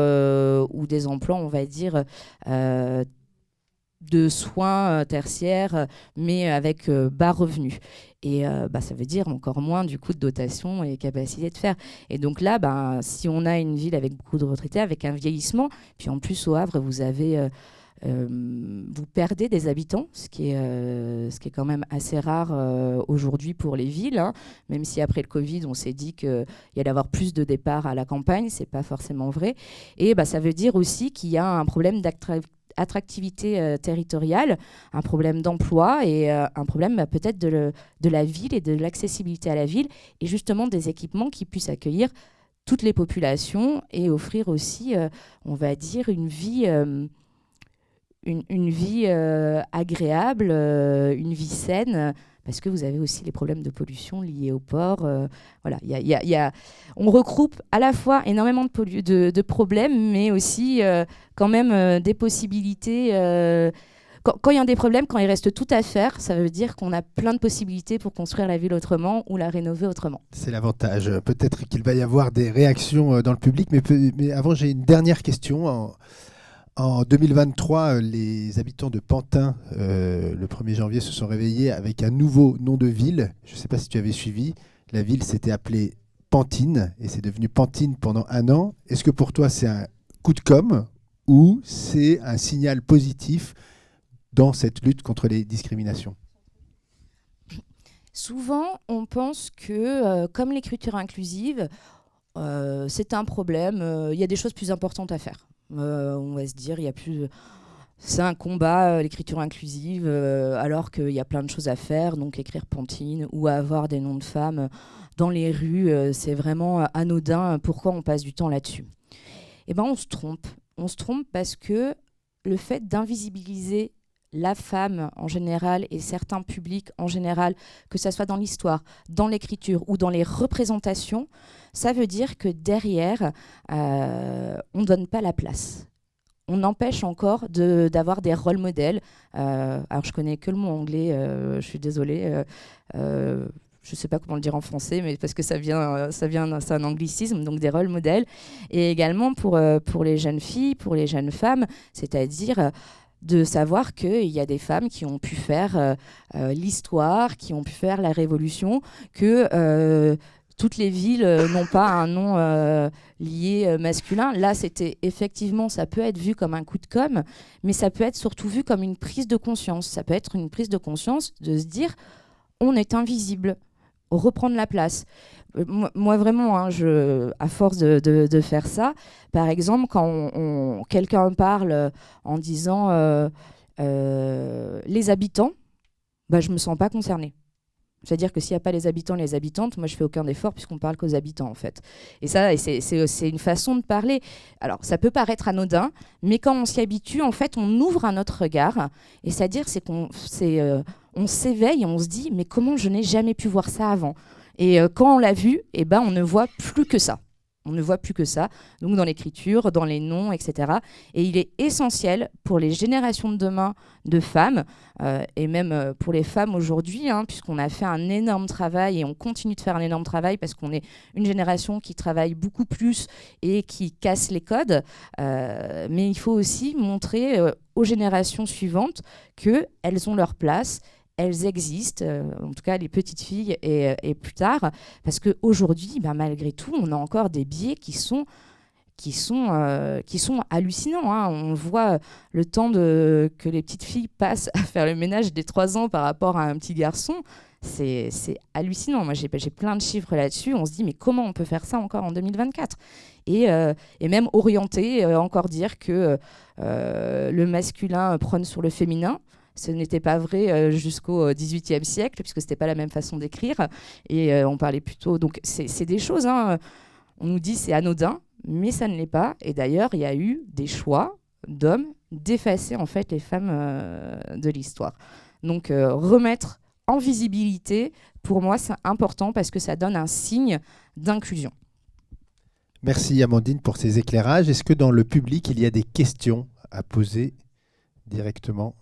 des emplois, on va dire, de soins tertiaires, mais avec bas revenus. Et ça veut dire encore moins du coup de dotation et capacité de faire. Et donc là, si on a une ville avec beaucoup de retraités, avec un vieillissement, puis en plus au Havre, vous avez... vous perdez des habitants, ce qui est quand même assez rare aujourd'hui pour les villes, même si après le Covid, on s'est dit qu'il y allait avoir plus de départs à la campagne, c'est pas forcément vrai. Et ça veut dire aussi qu'il y a un problème d'attractivité territoriale, un problème d'emploi et un problème peut-être de la ville et de l'accessibilité à la ville, et justement des équipements qui puissent accueillir toutes les populations et offrir aussi, on va dire, une vie agréable, une vie saine, parce que vous avez aussi les problèmes de pollution liés au port. On regroupe à la fois énormément de problèmes, mais aussi quand même des possibilités. Quand il y a des problèmes, quand il reste tout à faire, ça veut dire qu'on a plein de possibilités pour construire la ville autrement ou la rénover autrement. C'est l'avantage. Peut-être qu'il va y avoir des réactions dans le public, mais avant, j'ai une dernière question. En 2023, les habitants de Pantin, le 1er janvier, se sont réveillés avec un nouveau nom de ville. Je ne sais pas si tu avais suivi. La ville s'était appelée Pantine et c'est devenu Pantine pendant 1 an. Est-ce que pour toi, c'est un coup de com' ou c'est un signal positif dans cette lutte contre les discriminations ? Souvent, on pense que, comme l'écriture inclusive, c'est un problème. Il y a des choses plus importantes à faire. On va se dire, c'est un combat, l'écriture inclusive, alors qu'il y a plein de choses à faire, donc écrire Pantine ou avoir des noms de femmes dans les rues, c'est vraiment anodin. Pourquoi on passe du temps là-dessus ? On se trompe. On se trompe parce que le fait d'invisibiliser la femme en général et certains publics en général, que ça soit dans l'histoire, dans l'écriture ou dans les représentations, ça veut dire que derrière, on ne donne pas la place. On empêche encore d'avoir des rôles modèles. Alors, je connais que le mot anglais, je suis désolée. Je ne sais pas comment le dire en français, mais parce que c'est un anglicisme, donc des rôles modèles. Et également pour les jeunes filles, pour les jeunes femmes, c'est-à-dire de savoir qu'il y a des femmes qui ont pu faire l'histoire, qui ont pu faire la révolution, que toutes les villes n'ont pas un nom lié masculin. Là, c'était effectivement, ça peut être vu comme un coup de com', mais ça peut être surtout vu comme une prise de conscience. Ça peut être une prise de conscience de se dire, on est invisible, reprendre la place. Moi vraiment, hein, à force de faire ça, par exemple, quand quelqu'un parle en disant les habitants, bah, je me sens pas concernée. C'est-à-dire que s'il n'y a pas les habitants, les habitantes, moi je fais aucun effort puisqu'on parle qu'aux habitants en fait. Et ça, c'est une façon de parler. Alors ça peut paraître anodin, mais quand on s'y habitue, en fait, on ouvre un autre regard. Et c'est-à-dire on s'éveille et on se dit mais comment je n'ai jamais pu voir ça avant. Et quand on l'a vu, eh ben, on ne voit plus que ça. On ne voit plus que ça, donc dans l'écriture, dans les noms, etc. Et il est essentiel pour les générations de demain de femmes, et même pour les femmes aujourd'hui, hein, puisqu'on a fait un énorme travail et on continue de faire un énorme travail parce qu'on est une génération qui travaille beaucoup plus et qui casse les codes. Mais il faut aussi montrer aux générations suivantes qu'elles ont leur place, elles existent, en tout cas les petites filles et plus tard, parce qu'aujourd'hui, bah, malgré tout, on a encore des biais qui sont hallucinants. Hein. On voit le temps que les petites filles passent à faire le ménage des 3 ans par rapport à un petit garçon. C'est hallucinant. Moi, j'ai plein de chiffres là-dessus. On se dit, mais comment on peut faire ça encore en 2024 ? Et même orienter, encore dire que le masculin prône sur le féminin. Ce n'était pas vrai jusqu'au XVIIIe siècle, puisque ce n'était pas la même façon d'écrire. Et on parlait plutôt... Donc, c'est des choses, hein, on nous dit c'est anodin, mais ça ne l'est pas. Et d'ailleurs, il y a eu des choix d'hommes d'effacer, en fait, les femmes de l'histoire. Donc, remettre en visibilité, pour moi, c'est important parce que ça donne un signe d'inclusion. Merci, Amandine, pour ces éclairages. Est-ce que dans le public, il y a des questions à poser directement ?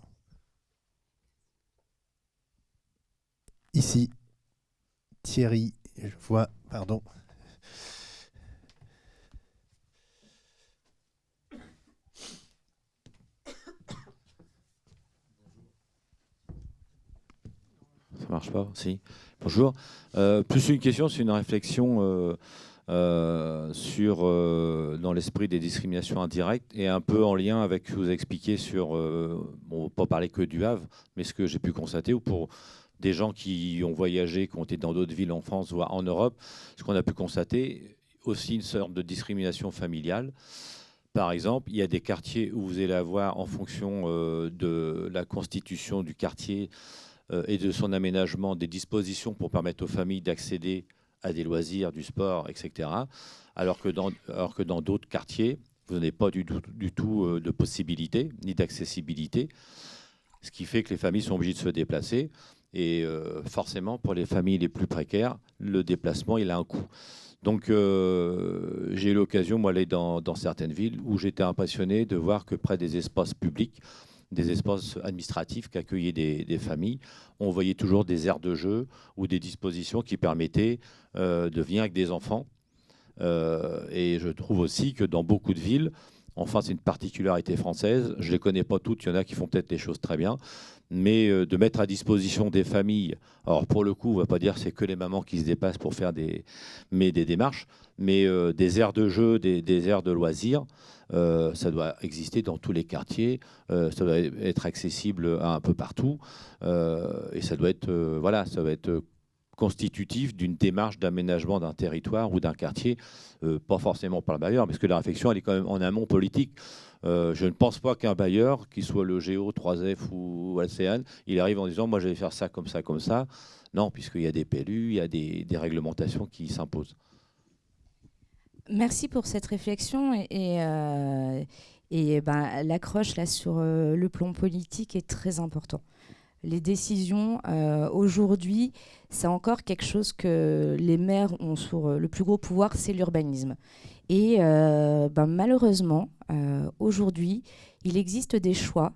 Ici, Thierry, je vois, pardon. Ça marche pas, si. Bonjour. Plus une question, c'est une réflexion sur, dans l'esprit des discriminations indirectes et un peu en lien avec ce que vous avez expliqué sur, on ne va pas parler que du Havre, mais ce que j'ai pu constater, ou pour des gens qui ont voyagé, qui ont été dans d'autres villes en France, voire en Europe, ce qu'on a pu constater, aussi une sorte de discrimination familiale. Par exemple, il y a des quartiers où vous allez avoir, en fonction de la constitution du quartier et de son aménagement, des dispositions pour permettre aux familles d'accéder à des loisirs, du sport, etc. Alors que dans d'autres quartiers, vous n'avez pas du tout de possibilité, ni d'accessibilité, ce qui fait que les familles sont obligées de se déplacer. Et forcément, pour les familles les plus précaires, le déplacement, il a un coût. Donc, j'ai eu l'occasion, moi, d'aller dans certaines villes où j'étais impressionné de voir que près des espaces publics, des espaces administratifs qui accueillaient des familles, on voyait toujours des aires de jeu ou des dispositions qui permettaient de venir avec des enfants. Et je trouve aussi que dans beaucoup de villes, enfin, c'est une particularité française, je ne les connais pas toutes, il y en a qui font peut-être les choses très bien, mais de mettre à disposition des familles, alors pour le coup, on ne va pas dire que c'est que les mamans qui se déplacent pour faire des démarches, mais des aires de jeu, des aires de loisirs, ça doit exister dans tous les quartiers, ça doit être accessible un peu partout, et ça doit être, voilà, ça va être constitutif d'une démarche d'aménagement d'un territoire ou d'un quartier, pas forcément par le bailleur, parce que la réflexion, elle est quand même en amont politique. Je ne pense pas qu'un bailleur, qu'il soit le Géo, 3F ou Alcéane, il arrive en disant « moi, je vais faire ça, comme ça, comme ça ». Non, puisqu'il y a des PLU, il y a des réglementations qui s'imposent. Merci pour cette réflexion et ben, l'accroche là sur le plan politique est très important. Les décisions aujourd'hui, c'est encore quelque chose que les maires ont sur le plus gros pouvoir, c'est l'urbanisme. Et ben, malheureusement, aujourd'hui, il existe des choix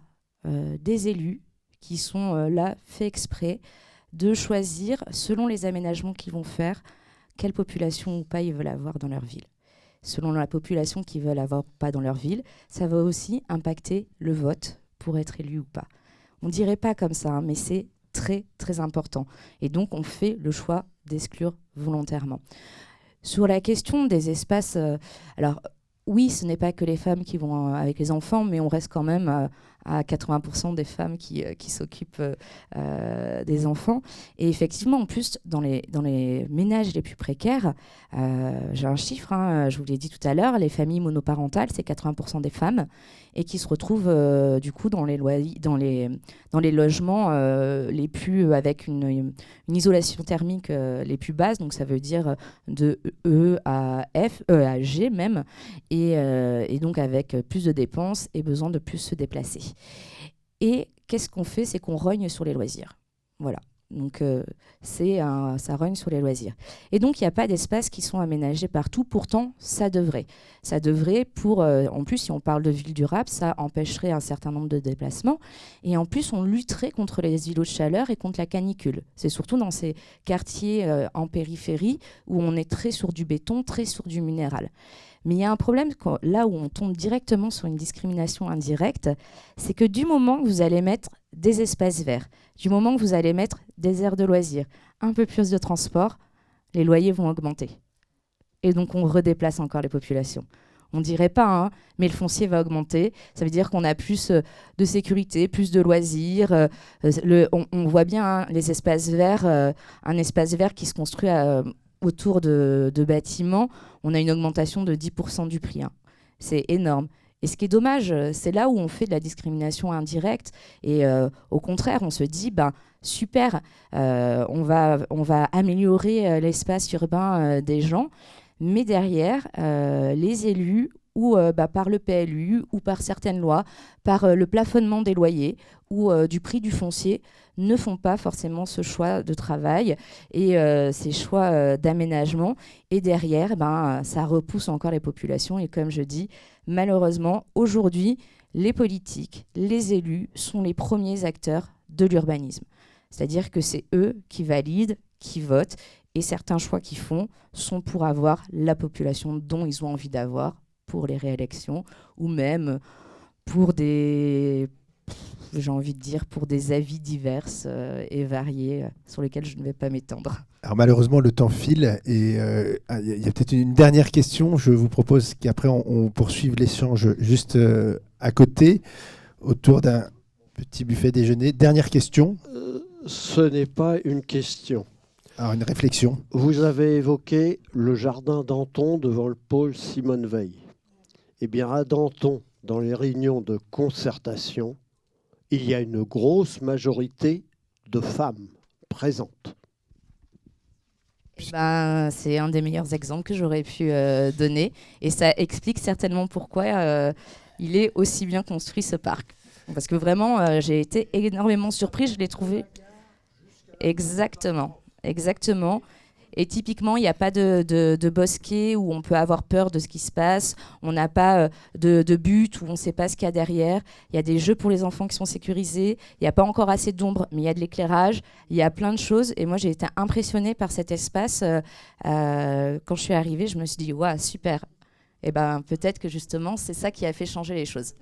des élus qui sont là faits exprès de choisir, selon les aménagements qu'ils vont faire, quelle population ou pas ils veulent avoir dans leur ville. Selon la population qu'ils veulent avoir ou pas dans leur ville, ça va aussi impacter le vote pour être élu ou pas. On ne dirait pas comme ça, hein, mais c'est très, très important. Et donc, on fait le choix d'exclure volontairement. Sur la question des espaces, alors oui, ce n'est pas que les femmes qui vont avec les enfants, mais on reste quand même à 80% des femmes qui s'occupent des enfants. Et effectivement, en plus, dans les ménages les plus précaires, j'ai un chiffre, hein, je vous l'ai dit tout à l'heure, les familles monoparentales, c'est 80% des femmes, et qui se retrouvent du coup dans les logements les plus avec une isolation thermique les plus basses, donc ça veut dire de E à F, E à G même, et donc avec plus de dépenses et besoin de plus se déplacer. Et qu'est-ce qu'on fait? C'est qu'on rogne sur les loisirs. Voilà. Donc, ça rogne sur les loisirs. Et donc, il n'y a pas d'espaces qui sont aménagés partout. Pourtant, ça devrait. Ça devrait en plus, si on parle de ville durable, ça empêcherait un certain nombre de déplacements. Et en plus, on lutterait contre les îlots de chaleur et contre la canicule. C'est surtout dans ces quartiers en périphérie où on est très sur du béton, très sur du minéral. Mais il y a un problème, là où on tombe directement sur une discrimination indirecte, c'est que du moment que vous allez mettre des espaces verts, du moment que vous allez mettre des aires de loisirs, un peu plus de transport, les loyers vont augmenter. Et donc on redéplace encore les populations. On ne dirait pas, hein, mais le foncier va augmenter. Ça veut dire qu'on a plus de sécurité, plus de loisirs. On voit bien hein, les espaces verts, un espace vert qui se construit autour de bâtiments, on a une augmentation de 10% du prix. Hein. C'est énorme. Et ce qui est dommage, c'est là où on fait de la discrimination indirecte. Et au contraire, on se dit, super, on va améliorer l'espace urbain des gens. Mais derrière, les élus, ou par le PLU, ou par certaines lois, par le plafonnement des loyers, ou du prix du foncier, ne font pas forcément ce choix de travail et ces choix d'aménagement. Et derrière, ça repousse encore les populations. Et comme je dis, malheureusement, aujourd'hui, les politiques, les élus sont les premiers acteurs de l'urbanisme. C'est-à-dire que c'est eux qui valident, qui votent. Et certains choix qu'ils font sont pour avoir la population dont ils ont envie d'avoir pour les réélections ou même pour j'ai envie de dire, pour des avis divers et variés sur lesquels je ne vais pas m'étendre. Alors malheureusement, le temps file et il y a peut-être une dernière question. Je vous propose qu'après, on poursuive l'échange juste à côté, autour d'un petit buffet déjeuner. Dernière question. Ce n'est pas une question. Alors, une réflexion. Vous avez évoqué le jardin Danton devant le pôle Simone Veil. Eh bien, à Danton, dans les réunions de concertation, il y a une grosse majorité de femmes présentes. C'est un des meilleurs exemples que j'aurais pu donner. Et ça explique certainement pourquoi il est aussi bien construit, ce parc. Parce que vraiment, j'ai été énormément surprise. Je l'ai trouvé... Exactement. Et typiquement, il n'y a pas de bosquet où on peut avoir peur de ce qui se passe. On n'a pas de but où on ne sait pas ce qu'il y a derrière. Il y a des jeux pour les enfants qui sont sécurisés. Il n'y a pas encore assez d'ombre, mais il y a de l'éclairage. Il y a plein de choses. Et moi, j'ai été impressionnée par cet espace. Quand je suis arrivée, je me suis dit, waouh, super. Et peut-être que justement, c'est ça qui a fait changer les choses.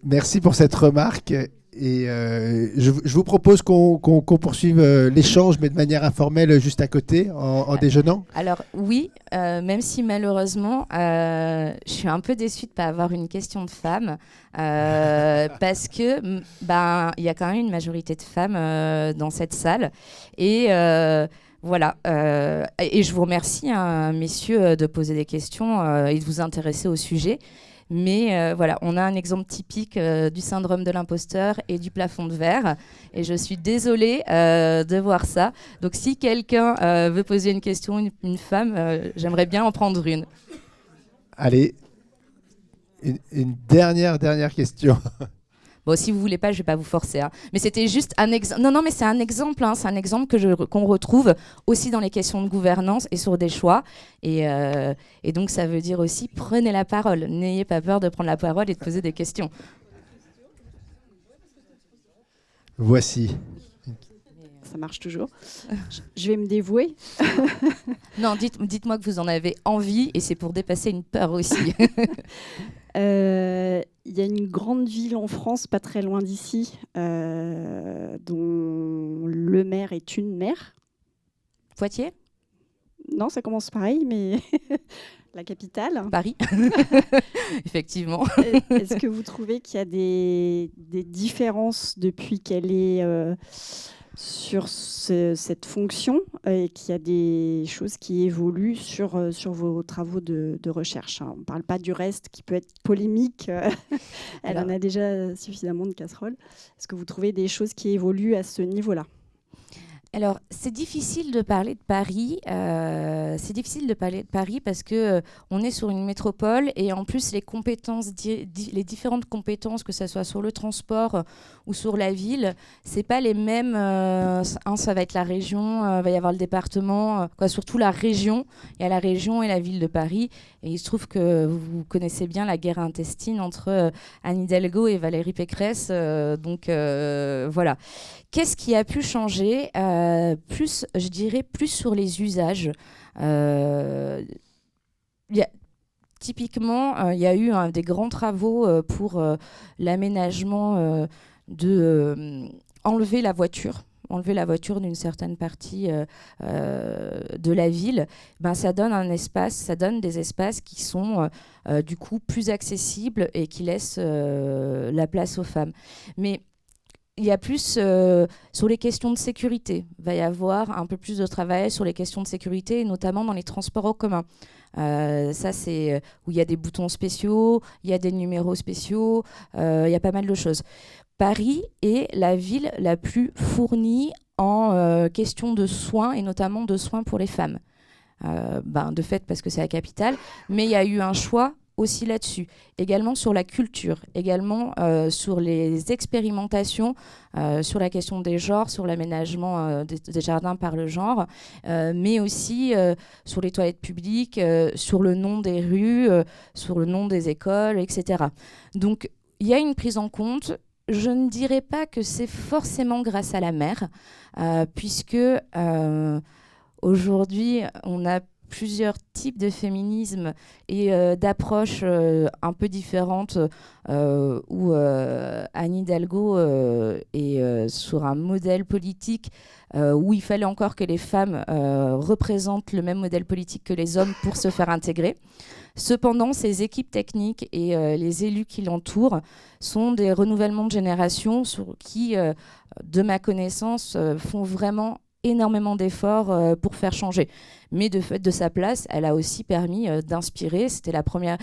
Merci pour cette remarque. Et je vous propose qu'on poursuive l'échange, mais de manière informelle, juste à côté, en déjeunant. Alors oui, même si malheureusement, je suis un peu déçue de ne pas avoir une question de femmes, parce que il y a quand même une majorité de femmes dans cette salle. Et voilà. Et je vous remercie, hein, messieurs, de poser des questions et de vous intéresser au sujet. Mais voilà, on a un exemple typique du syndrome de l'imposteur et du plafond de verre. Et je suis désolée de voir ça. Donc si quelqu'un veut poser une question, une femme, j'aimerais bien en prendre une. Allez, une dernière question. Bon, si vous voulez pas, je vais pas vous forcer. Hein. Mais c'était juste un exemple. Non, mais c'est un exemple. Hein. C'est un exemple qu'on retrouve aussi dans les questions de gouvernance et sur des choix. Et donc, ça veut dire aussi, prenez la parole. N'ayez pas peur de prendre la parole et de poser des questions. Voici. Ça marche toujours. Je vais me dévouer. Non, dites-moi que vous en avez envie et c'est pour dépasser une peur aussi. Il il y a une grande ville en France, pas très loin d'ici, dont le maire est une maire. Poitiers ? Non, ça commence pareil, mais la capitale. Paris. Effectivement. Est-ce que vous trouvez qu'il y a des différences depuis qu'elle est sur cette fonction et qu'il y a des choses qui évoluent sur vos travaux de recherche, hein? On ne parle pas du reste qui peut être polémique. Elle en a déjà suffisamment de casseroles. Est-ce que vous trouvez des choses qui évoluent à ce niveau-là ? Alors, c'est difficile de parler de Paris. Parce que on est sur une métropole et en plus les compétences, les différentes compétences, que ce soit sur le transport ou sur la ville, c'est pas les mêmes. Ça va être la région, va y avoir le département, surtout la région. Il y a la région et la ville de Paris. Et il se trouve que vous connaissez bien la guerre intestine entre Anne Hidalgo et Valérie Pécresse. Voilà. Qu'est-ce qui a pu changer ? Je dirais plus sur les usages. Typiquement, il y a eu des grands travaux pour l'aménagement enlever la voiture d'une certaine partie de la ville. Ça donne des espaces qui sont du coup plus accessibles et qui laissent la place aux femmes. Mais il y a plus sur les questions de sécurité. Il va y avoir un peu plus de travail sur les questions de sécurité, et notamment dans les transports en commun. Ça, c'est où il y a des boutons spéciaux, il y a des numéros spéciaux, il y a pas mal de choses. Paris est la ville la plus fournie en questions de soins, et notamment de soins pour les femmes. De fait, parce que c'est la capitale, mais il y a eu un choix aussi là-dessus, également sur la culture, également sur les expérimentations, sur la question des genres, sur l'aménagement des jardins par le genre, mais aussi sur les toilettes publiques, sur le nom des rues, sur le nom des écoles, etc. Donc il y a une prise en compte. Je ne dirais pas que c'est forcément grâce à la mère, puisque aujourd'hui on a plusieurs types de féminisme et d'approches un peu différentes où Anne Hidalgo est sur un modèle politique où il fallait encore que les femmes représentent le même modèle politique que les hommes pour se faire intégrer. Cependant, ces équipes techniques et les élus qui l'entourent sont des renouvellements de génération qui, de ma connaissance, font vraiment énormément d'efforts pour faire changer. Mais de fait de sa place, elle a aussi permis d'inspirer. C'est la première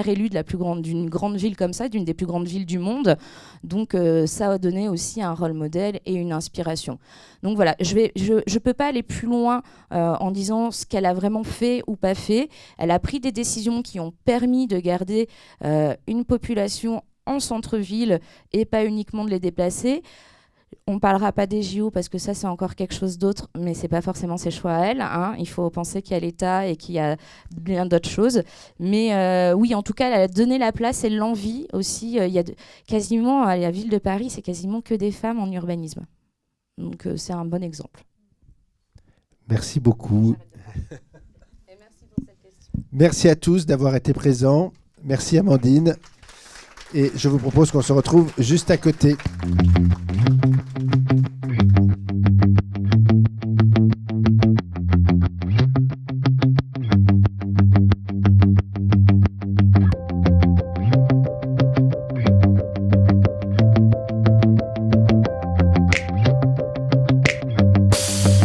élue d'une grande ville comme ça, d'une des plus grandes villes du monde. Donc ça a donné aussi un rôle modèle et une inspiration. Donc voilà, je peux pas aller plus loin en disant ce qu'elle a vraiment fait ou pas fait. Elle a pris des décisions qui ont permis de garder une population en centre-ville et pas uniquement de les déplacer. On ne parlera pas des JO parce que ça, c'est encore quelque chose d'autre, mais ce n'est pas forcément ses choix à elle. Hein. Il faut penser qu'il y a l'État et qu'il y a bien d'autres choses. Mais oui, en tout cas, elle a donné la place et l'envie aussi. Il y a quasiment, à la ville de Paris, c'est quasiment que des femmes en urbanisme. Donc, c'est un bon exemple. Merci beaucoup. Et merci pour cette question. Merci à tous d'avoir été présents. Merci Amandine. Et je vous propose qu'on se retrouve juste à côté.